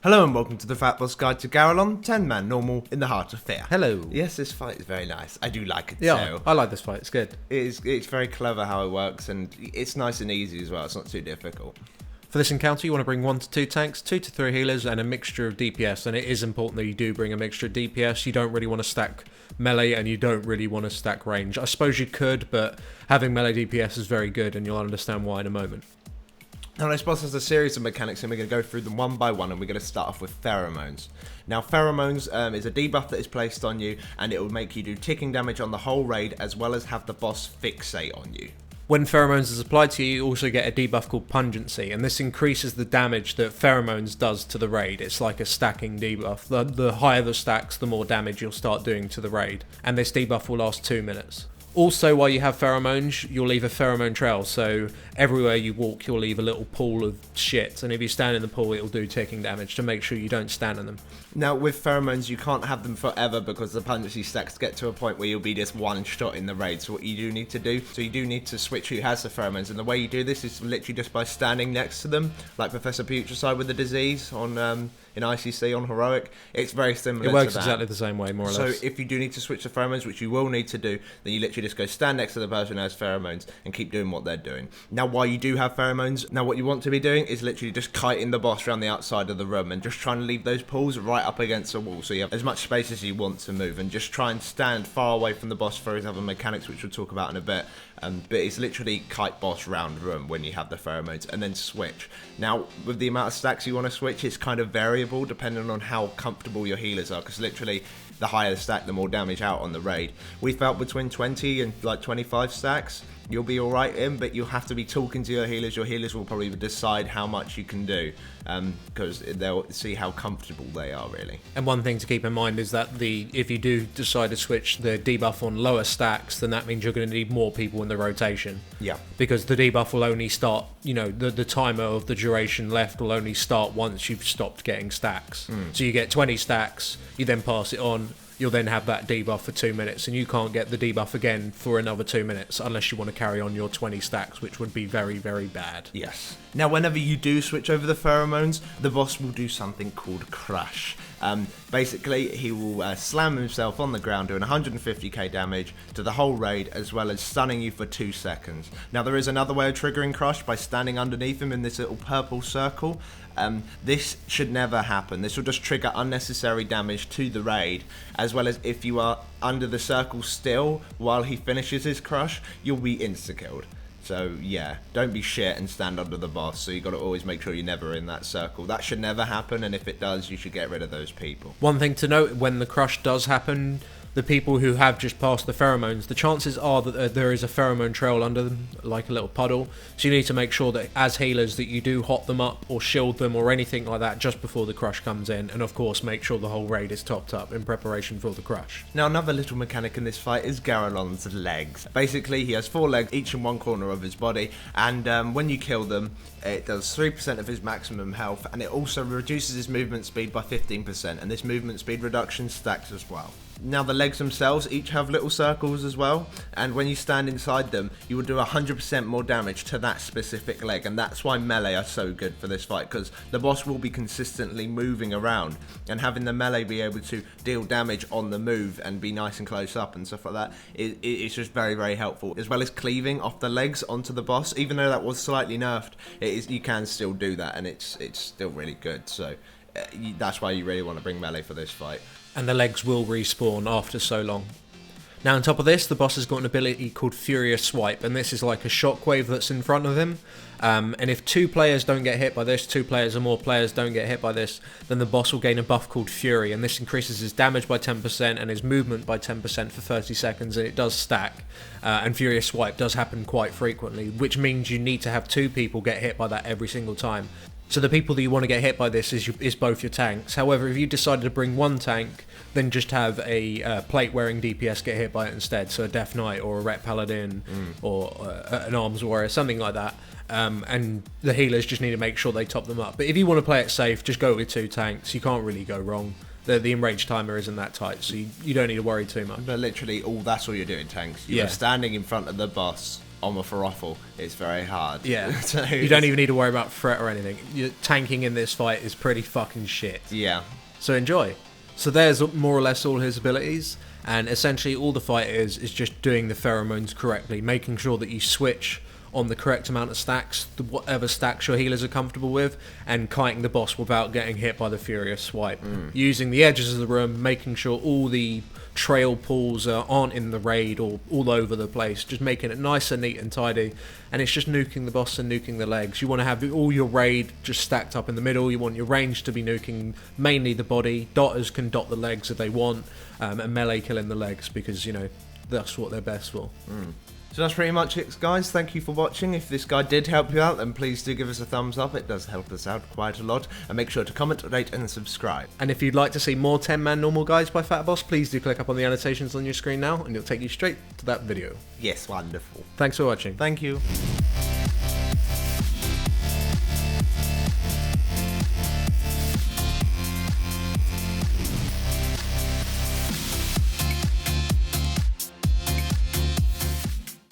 Hello and welcome to the FatBoss Guide to Garalon, 10-man normal in the heart of fear. Hello. Yes, this fight is very nice. I do like it Yeah, I like this fight. It's good. It's very clever how it works, and it's nice and easy as well. It's not too difficult. For this encounter, you want to bring 1 to 2 tanks, 2 to 3 healers, and a mixture of DPS. And it is important that you do bring a mixture of DPS. You don't really want to stack melee, and you don't really want to stack range. I suppose you could, but having melee DPS is very good, and you'll understand why in a moment. Now, this boss has a series of mechanics, and we're going to go through them one by one, and we're going to start off with pheromones. Now, pheromones is a debuff that is placed on you, and it will make you do ticking damage on the whole raid, as well as have the boss fixate on you. When pheromones is applied to you, you also get a debuff called pungency, and this increases the damage that pheromones does to the raid. It's like a stacking debuff. The higher the stacks, the more damage you'll start doing to the raid, and this debuff will last 2 minutes. Also, while you have pheromones, you'll leave a pheromone trail, so everywhere you walk you'll leave a little pool of shit, and if you stand in the pool it'll do ticking damage to make sure you don't stand in them. Now, with pheromones, you can't have them forever because the pungency stacks get to a point where you'll be just one shot in the raid. So what you do need to do, you do need to switch who has the pheromones, and the way you do this is literally just by standing next to them, like Professor Putricide with the disease on in ICC on Heroic. It's very similar to that. It works exactly the same way, more or less. So if you do need to switch the pheromones, which you will need to do, then you literally just go stand next to the person who has pheromones and keep doing what they're doing. Now, while you do have pheromones, now what you want to be doing is literally just kiting the boss around the outside of the room and just trying to leave those pools right up against the wall so you have as much space as you want to move, and just try and stand far away from the boss for his other mechanics, which we'll talk about in a bit. But it's literally kite boss round room when you have the pheromones, and then switch. Now, with the amount of stacks you want to switch, it's kind of variable depending on how comfortable your healers are, because literally the higher the stack, the more damage out on the raid. We felt between 20 and like 25 stacks you'll be alright in, but you'll have to be talking to your healers. Your healers will probably decide how much you can do, because they'll see how comfortable they are, really. And one thing to keep in mind is that if you do decide to switch the debuff on lower stacks, then that means you're going to need more people in the rotation. Yeah. Because the debuff will only start, the timer of the duration left will only start once you've stopped getting stacks. So you get 20 stacks, you then pass it on, you'll then have that debuff for 2 minutes, and you can't get the debuff again for another 2 minutes unless you want to carry on your 20 stacks, which would be very, very bad. Yes. Now, whenever you do switch over the pheromones, the boss will do something called crush. Basically, he will slam himself on the ground, doing 150k damage to the whole raid, as well as stunning you for 2 seconds. Now, there is another way of triggering crush by standing underneath him in this little purple circle. This should never happen. This will just trigger unnecessary damage to the raid, as well as if you are under the circle still while he finishes his crush, you'll be insta-killed. So yeah, don't be shit and stand under the boss. So you got to always make sure you're never in that circle. That should never happen, and if it does, you should get rid of those people. One thing to note, when the crush does happen, the people who have just passed the pheromones, the chances are that there is a pheromone trail under them, like a little puddle. So you need to make sure that as healers that you do hot them up or shield them or anything like that just before the crush comes in, and of course make sure the whole raid is topped up in preparation for the crush. Now, another little mechanic in this fight is Garalon's legs. Basically, he has 4 legs, each in one corner of his body, and when you kill them, it does 3% of his maximum health, and it also reduces his movement speed by 15%, and this movement speed reduction stacks as well. Now, the legs themselves each have little circles as well, and when you stand inside them, you will do 100% more damage to that specific leg, and that's why melee are so good for this fight, because the boss will be consistently moving around, and having the melee be able to deal damage on the move and be nice and close up and stuff like that, it's just very, very helpful, as well as cleaving off the legs onto the boss. Even though that was slightly nerfed, you can still do that, and it's still really good. So that's why you really want to bring melee for this fight. And the legs will respawn after so long. Now, on top of this, the boss has got an ability called Furious Swipe, and this is like a shockwave that's in front of him. And if 2 players don't get hit by this, 2 players or more players don't get hit by this, then the boss will gain a buff called Fury, and this increases his damage by 10% and his movement by 10% for 30 seconds, and it does stack. And Furious Swipe does happen quite frequently, which means you need to have 2 people get hit by that every single time. So the people that you want to get hit by this is both your tanks. However, if you decided to bring 1 tank, then just have a plate-wearing DPS get hit by it instead. So a Death Knight or a Ret Paladin or an Arms Warrior, something like that. And the healers just need to make sure they top them up. But if you want to play it safe, just go with 2 tanks. You can't really go wrong. The in-range timer isn't that tight, so you don't need to worry too much. But literally, that's all you're doing, tanks. You're standing in front of the boss, on a Ferrothal, it's very hard. Yeah, So you don't even need to worry about threat or anything. Your tanking in this fight is pretty fucking shit. Yeah. So enjoy. So there's more or less all his abilities, and essentially all the fight is just doing the pheromones correctly, making sure that you switch on the correct amount of stacks, whatever stacks your healers are comfortable with, and kiting the boss without getting hit by the Furious Swipe. Using the edges of the room, making sure all the trail pools aren't in the raid or all over the place, just making it nice and neat and tidy, and it's just nuking the boss and nuking the legs. You want to have all your raid just stacked up in the middle. You want your range to be nuking mainly the body. Dotters can dot the legs if they want, and melee killing the legs because, you know, that's what they're best for. So that's pretty much it, guys. Thank you for watching. If this guide did help you out, then please do give us a thumbs up. It does help us out quite a lot. And make sure to comment, rate, and subscribe. And if you'd like to see more 10-man normal guides by FatBoss, please do click up on the annotations on your screen now, and it'll take you straight to that video. Yes, wonderful. Thanks for watching. Thank you.